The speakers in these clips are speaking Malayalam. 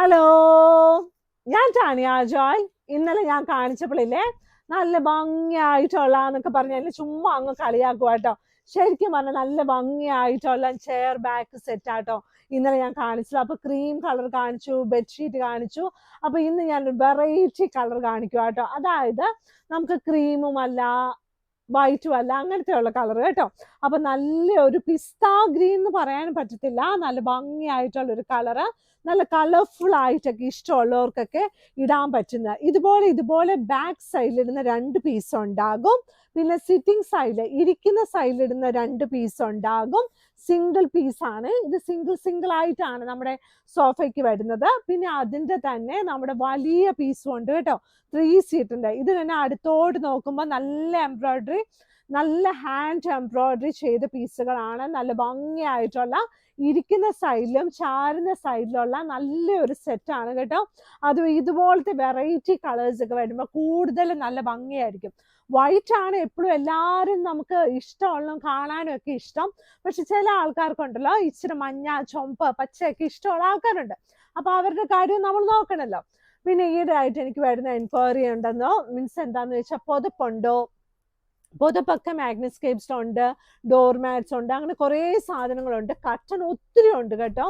ഹലോ, ഞാൻ ടാനിയ ജോയ്. ഇന്നലെ ഞാൻ കാണിച്ചപ്പോഴില്ലേ നല്ല ഭംഗിയായിട്ടുള്ളന്നൊക്കെ പറഞ്ഞാൽ ചുമ്മാ അങ്ങ് കളിയാക്കുക കേട്ടോ. ശരിക്കും പറഞ്ഞാൽ നല്ല ഭംഗിയായിട്ടുള്ള ചെയർ ബാക്ക് സെറ്റ് ആട്ടോ ഇന്നലെ ഞാൻ കാണിച്ചത്. അപ്പൊ ക്രീം കളർ കാണിച്ചു, ബെഡ്ഷീറ്റ് കാണിച്ചു. അപ്പൊ ഇന്ന് ഞാൻ വെറൈറ്റി കളർ കാണിക്കുക കേട്ടോ. അതായത് നമുക്ക് ക്രീമും അല്ല വൈറ്റും അല്ല, അങ്ങനത്തെ ഉള്ള കളർ കേട്ടോ. അപ്പൊ നല്ല ഒരു പിസ്ത ഗ്രീൻ എന്ന് പറയാൻ പറ്റത്തില്ല, നല്ല ഭംഗിയായിട്ടുള്ള ഒരു കളറ്, നല്ല കളർഫുൾ ആയിട്ടൊക്കെ ഇഷ്ടമുള്ളവർക്കൊക്കെ ഇടാൻ പറ്റുന്ന ഇതുപോലെ ബാക്ക് സൈഡിലിടുന്ന 2 പീസ് ഉണ്ടാകും. പിന്നെ സിറ്റിംഗ് സൈഡിൽ ഇരിക്കുന്ന സൈഡിലിടുന്ന 2 പീസ് ഉണ്ടാകും. സിംഗിൾ പീസാണ് ഇത്, സിംഗിൾ ആയിട്ടാണ് നമ്മുടെ സോഫയ്ക്ക് വരുന്നത്. പിന്നെ അതിൻ്റെ തന്നെ നമ്മുടെ വലിയ പീസും ഉണ്ട് കേട്ടോ, 3 സീറ്റിൻ്റെ. ഇത് തന്നെ അടുത്തോട്ട് നോക്കുമ്പോൾ നല്ല എംബ്രോയിഡറി, നല്ല ഹാൻഡ് എംബ്രോയിഡറി ചെയ്ത പീസുകളാണ്. നല്ല ഭംഗിയായിട്ടുള്ള ഇരിക്കുന്ന സൈഡിലും ചാരുന്ന സൈഡിലുള്ള നല്ലൊരു സെറ്റാണ് കേട്ടോ. അത് ഇതുപോലത്തെ വെറൈറ്റി കളേഴ്സ് ഒക്കെ വരുമ്പോൾ കൂടുതൽ നല്ല ഭംഗിയായിരിക്കും. വൈറ്റ് ആണ് എപ്പോഴും എല്ലാവരും നമുക്ക് ഇഷ്ടമുള്ള കാണാനും ഒക്കെ ഇഷ്ടം. പക്ഷെ ചില ആൾക്കാർക്കുണ്ടല്ലോ ഇച്ചിരി മഞ്ഞ, ചുമപ്പ്, പച്ചയൊക്കെ ഇഷ്ടമുള്ള ആൾക്കാരുണ്ട്. അപ്പൊ അവരുടെ കാര്യം നമ്മൾ നോക്കണല്ലോ. പിന്നെ ഈയിടെയായിട്ട് എനിക്ക് വരുന്ന എൻക്വയറി ഉണ്ടെന്നോ, മീൻസ് എന്താന്ന് വെച്ചാൽ പുതപ്പുണ്ടോ, പുതപ്പൊക്കെ മാഗ്നസ്കേപ്സ് ഉണ്ട്, ഡോർമാറ്റ്സ് ഉണ്ട്, അങ്ങനെ കുറേ സാധനങ്ങളുണ്ട്. കർട്ടൻ ഒത്തിരി ഉണ്ട് കേട്ടോ.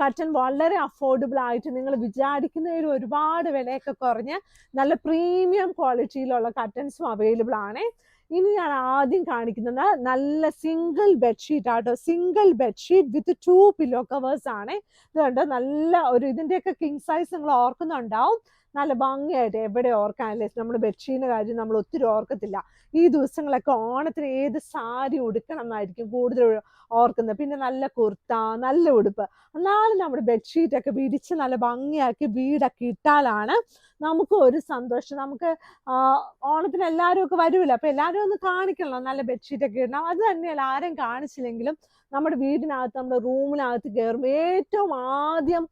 കർട്ടൻ വളരെ അഫോർഡബിൾ ആയിട്ട് നിങ്ങൾ വിചാരിക്കുന്നതിൽ ഒരുപാട് വിലയൊക്കെ കുറഞ്ഞ് നല്ല പ്രീമിയം ക്വാളിറ്റിയിലുള്ള കർട്ടൻസും അവൈലബിൾ ആണ്. ഇനി ഞാൻ ആദ്യം കാണിക്കുന്നത് നല്ല സിംഗിൾ ബെഡ്ഷീറ്റ് ആട്ടോ. Single bedsheet with 2 pillow covers ആണ്. ഇതുണ്ട് നല്ല ഒരു, ഇതിൻ്റെയൊക്കെ കിങ് സൈസ് നിങ്ങൾ ഓർക്കുന്നുണ്ടാവും. നല്ല ഭംഗിയായിട്ട് എവിടെ ഓർക്കാനല്ലേ, നമ്മുടെ ബെഡ്ഷീറ്റിന്റെ കാര്യം നമ്മൾ ഒത്തിരി ഓർക്കത്തില്ല. ഈ ദിവസങ്ങളൊക്കെ ഓണത്തിന് ഏത് സാരി ഉടുക്കണം എന്നായിരിക്കും കൂടുതൽ ഓർക്കുന്നത്. പിന്നെ നല്ല കുർത്ത, നല്ല ഉടുപ്പ്. എന്നാലും നമ്മുടെ ബെഡ്ഷീറ്റ് ഒക്കെ വിരിച്ച് നല്ല ഭംഗിയാക്കി വീടൊക്കെ ഇട്ടാലാണ് നമുക്ക് ഒരു സന്തോഷം. നമുക്ക് ഓണത്തിന് എല്ലാവരും ഒക്കെ വരുമല്ലോ, അപ്പൊ എല്ലാവരും ഒന്ന് കാണിക്കണല്ലോ നല്ല ബെഡ്ഷീറ്റ് ഒക്കെ ഇടണം. അത് തന്നെയല്ല, ആരും കാണിച്ചില്ലെങ്കിലും നമ്മുടെ വീടിനകത്ത്, നമ്മുടെ റൂമിനകത്ത് കയറുമ്പോൾ ഏറ്റവും ആദ്യം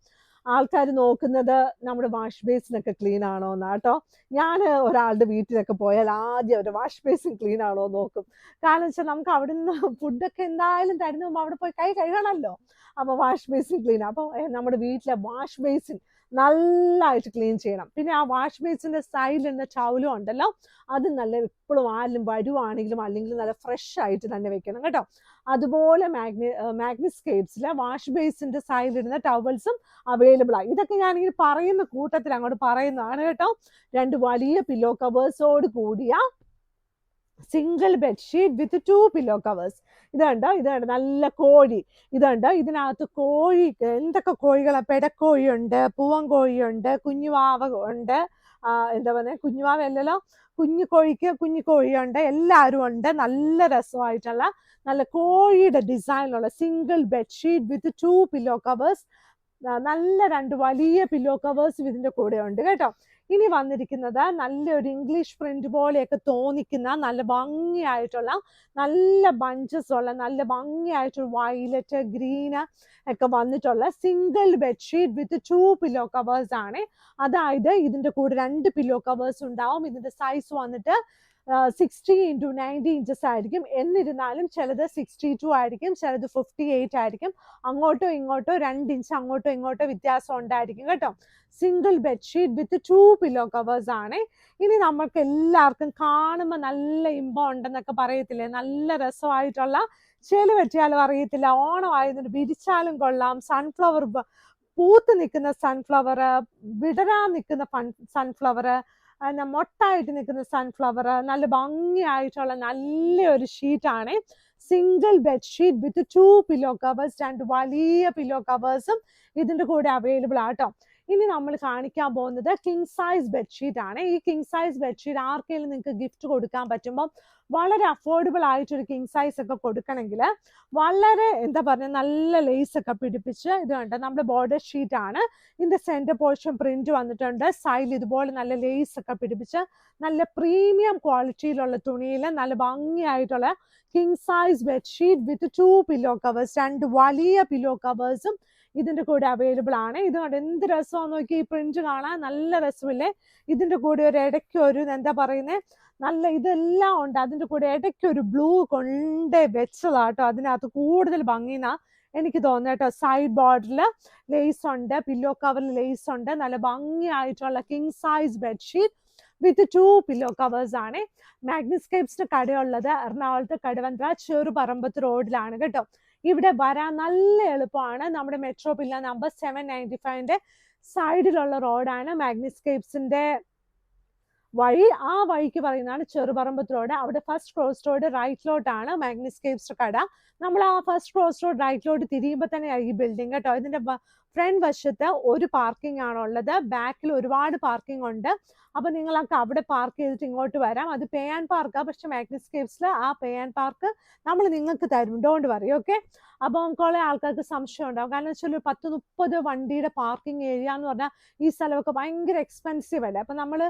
ആൾക്കാർ നോക്കുന്നത് നമ്മുടെ വാഷ് ബേസിനൊക്കെ ക്ലീൻ ആണോ എന്നാ കേട്ടോ. ഞാൻ ഒരാളുടെ വീട്ടിലൊക്കെ പോയാൽ ആദ്യം ഒരു വാഷ് ബേസിൻ ക്ലീൻ ആണോ നോക്കും. കാരണം വെച്ചാൽ നമുക്ക് അവിടുന്ന് ഫുഡൊക്കെ എന്തായാലും തരുന്ന മുമ്പ് അവിടെ പോയി കൈ കഴുകണമല്ലോ. അപ്പൊ വാഷ് ബേസിൻ ക്ലീൻ. അപ്പൊ നമ്മുടെ വീട്ടിലെ വാഷ് ബേസിൻ നല്ലതായിട്ട് ക്ലീൻ ചെയ്യണം. പിന്നെ ആ വാഷ് ബേസിന്റെ സൈഡിലുള്ള ടൗലും ഉണ്ടല്ലോ, അത് നല്ല എപ്പോഴും ആരും വരുവാണെങ്കിലും അല്ലെങ്കിൽ നല്ല ഫ്രഷ് ആയിട്ട് തന്നെ വെക്കണം കേട്ടോ. അതുപോലെ മാഗ്നസ്കേപ്സിലെ വാഷ് ബേസിന്റെ സൈഡിലിടുന്ന ടവൽസും അവൈലബിൾ ആണ്. ഇതൊക്കെ ഞാനിങ്ങനെ പറയുന്ന കൂട്ടത്തിൽ അങ്ങോട്ട് പറയുന്നതാണ് കേട്ടോ. 2 വലിയ പില്ലോ കവേഴ്സോട് കൂടിയ single bedsheet with 2 pillow covers. ഇതുണ്ട് നല്ല കോഴി. ഇതിനകത്ത് കോഴി, എന്തൊക്കെ കോഴികളാണ്, പെടക്കോഴിയുണ്ട്, പൂവൻ കോഴിയുണ്ട്, കുഞ്ഞുവാവ ഉണ്ട്, എന്താ പറയുക, കുഞ്ഞുവാവ അല്ലല്ലോ, കുഞ്ഞു കോഴിയുണ്ട്, എല്ലാവരും ഉണ്ട്. നല്ല രസമായിട്ടുള്ള നല്ല കോഴിയുടെ ഡിസൈനിലുള്ള single bedsheet with 2 pillow covers. നല്ല 2 വലിയ പില്ലോ കവേഴ്സ് ഇതിന്റെ കൂടെ ഉണ്ട് കേട്ടോ. ഇനി വന്നിരിക്കുന്നത് നല്ലൊരു ഇംഗ്ലീഷ് പ്രിന്റ് പോലെയൊക്കെ തോന്നിക്കുന്ന നല്ല ഭംഗിയായിട്ടുള്ള, നല്ല ബഞ്ചസ് ഉള്ള, നല്ല ഭംഗിയായിട്ടുള്ള വയലറ്റ്, ഗ്രീന് ഒക്കെ വന്നിട്ടുള്ള single bedsheet with 2 pillow covers ആണ്. അതായത് ഇതിന്റെ കൂടെ 2 പില്ലോ കവേഴ്സ് ഉണ്ടാവും. ഇതിന്റെ സൈസ് വന്നിട്ട് 60x90 ഇഞ്ചസ് ആയിരിക്കും. എന്നിരുന്നാലും ചിലത് 62 ആയിരിക്കും, ചിലത് 58 ആയിരിക്കും. അങ്ങോട്ടോ ഇങ്ങോട്ടോ 2 ഇഞ്ച് അങ്ങോട്ടോ ഇങ്ങോട്ടോ വ്യത്യാസം ഉണ്ടായിരിക്കും കേട്ടോ. Single bedsheet with 2 pillow covers ആണ്. ഇനി നമ്മൾക്ക് എല്ലാവർക്കും കാണുമ്പോൾ നല്ല ഇമ്പം ഉണ്ടെന്നൊക്കെ പറയത്തില്ലേ, നല്ല രസമായിട്ടുള്ള, ചെളി പറ്റിയാലും അറിയത്തില്ല, ഓണമായതിന് വിരിച്ചാലും കൊള്ളാം, സൺഫ്ലവർ, പൂത്ത് നിൽക്കുന്ന സൺഫ്ലവർ, വിടരാൻ നിൽക്കുന്ന സൺഫ്ലവർ, മൊട്ടായിട്ട് നിൽക്കുന്ന സൺഫ്ലവർ, നല്ല ഭംഗിയായിട്ടുള്ള നല്ലൊരു ഷീറ്റാണ്. Single bedsheet with 2 pillow covers, 2 വലിയ പില്ലോ കവേഴ്സും ഇതിന്റെ കൂടെ അവൈലബിൾ ആട്ടോ. ഇനി നമ്മൾ കാണിക്കാൻ പോകുന്നത് കിങ് സൈസ് ബെഡ്ഷീറ്റ് ആണ്. ഈ കിങ് സൈസ് ബെഡ്ഷീറ്റ് ആർക്കെങ്കിലും നിങ്ങൾക്ക് ഗിഫ്റ്റ് കൊടുക്കാൻ പറ്റുമ്പോൾ, വളരെ അഫോർഡബിൾ ആയിട്ടൊരു കിങ് സൈസ് ഒക്കെ കൊടുക്കണമെങ്കിൽ വളരെ എന്താ പറയുക, നല്ല ലേസ് ഒക്കെ പിടിപ്പിച്ച്, ഇത് കണ്ട നമ്മുടെ ബോർഡർ ഷീറ്റ് ആണ്. ഇതിന്റെ സെന്റർ പോർഷൻ പ്രിന്റ് വന്നിട്ടുണ്ട്. സൈഡിൽ ഇതുപോലെ നല്ല ലേസ് ഒക്കെ പിടിപ്പിച്ച് നല്ല പ്രീമിയം ക്വാളിറ്റിയിലുള്ള തുണിയിൽ നല്ല ഭംഗിയായിട്ടുള്ള king size bedsheet with 2 pillow covers, 2 വലിയ പില്ലോ കവേഴ്സും ഇതിന്റെ കൂടെ അവൈലബിൾ ആണ്. ഇത് കണ്ട് എന്ത് രസമാണെന്ന് നോക്കി, ഈ പ്രിന്റ് കാണാൻ നല്ല രസമില്ലേ. ഇതിന്റെ കൂടെ ഒരു ഇടയ്ക്ക് ഒരു എന്താ പറയുന്നത്, നല്ല ഇതെല്ലാം ഉണ്ട്. അതിന്റെ കൂടെ ഇടയ്ക്ക് ഒരു ബ്ലൂ കൊണ്ട് വെച്ചതാട്ടോ. അതിനകത്ത് കൂടുതൽ ഭംഗിന എനിക്ക് തോന്നുന്നു കേട്ടോ. സൈഡ് ബോർഡറിൽ ലേസ് ഉണ്ട്, പില്ലോ കവറിൽ ലേസ് ഉണ്ട്, നല്ല ഭംഗിയായിട്ടുള്ള king size bedsheet with 2 pillow covers ആണ്. മാഗ്നിസ്കേപ്സിന്റെ കടയുള്ളത് എറണാകുളത്ത് കടവന്ത്ര ചെറുപറമ്പത്ത് റോഡിലാണ് കേട്ടോ. ഇവിടെ വരാൻ നല്ല എളുപ്പമാണ്. നമ്മുടെ മെട്രോ പില്ല നമ്പർ 795ന്റെ സൈഡിലുള്ള റോഡാണ് മാഗ്നിസ്കേപ്സിന്റെ വഴി. ആ വഴിക്ക് പറയുന്നതാണ് ചെറുപറമ്പത്ത് റോഡ്. അവിടെ ഫസ്റ്റ് ക്രോസ് റോഡ് റൈറ്റിലോട്ടാണ് മാഗ്നിസ്കേപ്സ് കട. നമ്മൾ ആ ഫസ്റ്റ് ക്രോസ് റോഡ് റൈറ്റിലോട്ട് തിരിയുമ്പോൾ തന്നെ ഈ ബിൽഡിംഗ് കേട്ടോ. ഇതിന്റെ ഫ്രണ്ട് വശത്ത് ഒരു പാർക്കിംഗ് ആണുള്ളത്, ബാക്കിൽ ഒരുപാട് പാർക്കിംഗ് ഉണ്ട്. അപ്പൊ നിങ്ങളൊക്കെ അവിടെ പാർക്ക് ചെയ്തിട്ട് ഇങ്ങോട്ട് വരാം. അത് പേ ആൻഡ് പാർക്കാ, പക്ഷെ മാഗ്നിസ്കേപ്സിൽ ആ പേ ആൻഡ് പാർക്ക് നമ്മൾ നിങ്ങൾക്ക് തരും, ഡോണ്ട് വറി. ഓക്കെ. അപ്പം കുറെ ആൾക്കാർക്ക് സംശയം ഉണ്ടാവും. കാരണം വെച്ചാൽ 10-30 വണ്ടിയുടെ പാർക്കിംഗ് ഏരിയ എന്ന് പറഞ്ഞാൽ ഈ സ്ഥലമൊക്കെ ഭയങ്കര എക്സ്പെൻസീവ് അല്ലേ. അപ്പൊ നമ്മൾ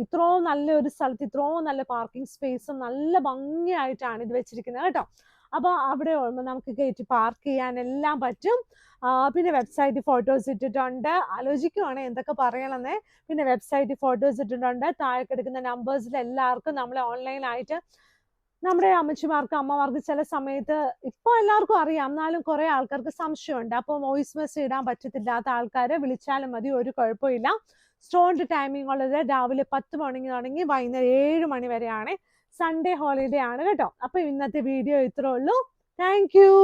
ഇത്രയും നല്ലൊരു സ്ഥലത്ത് ഇത്രയും നല്ല പാർക്കിംഗ് സ്പേസും നല്ല ഭംഗിയായിട്ടാണ് ഇത് വെച്ചിരിക്കുന്നത് കേട്ടോ. അപ്പോൾ അവിടെ നമുക്ക് കയറ്റി പാർക്ക് ചെയ്യാൻ എല്ലാം പറ്റും. പിന്നെ വെബ്സൈറ്റിൽ ഫോട്ടോസ് ഇട്ടിട്ടുണ്ട്. ആലോചിക്കുവാണ് എന്തൊക്കെ പറയണമെന്നേ. പിന്നെ വെബ്സൈറ്റിൽ ഫോട്ടോസ് ഇട്ടിട്ടുണ്ട്. താഴെ കിടക്കുന്ന നമ്പേഴ്സിൽ എല്ലാവർക്കും നമ്മളെ ഓൺലൈനായിട്ട് നമ്മുടെ അമ്മച്ചിമാർക്ക് അമ്മമാർക്ക് ചില സമയത്ത് ഇപ്പൊ എല്ലാവർക്കും അറിയാം, എന്നാലും കുറെ ആൾക്കാർക്ക് സംശയമുണ്ട്. അപ്പോൾ വോയിസ് മെസ്സേജ് ഇടാൻ പറ്റത്തില്ലാത്ത ആൾക്കാരെ വിളിച്ചാലും മതി, ഒരു കുഴപ്പമില്ല. സ്റ്റോറിന്റെ ടൈമിംഗ് ഉള്ളത് രാവിലെ 10 മണി തുടങ്ങി വൈകുന്നേരം 7 മണി വരെയാണ്. സൺഡേ ഹോളിഡേ ആണ് കേട്ടോ. അപ്പൊ ഇന്നത്തെ വീഡിയോ ഇത്രേ ഉള്ളൂ. Thank you.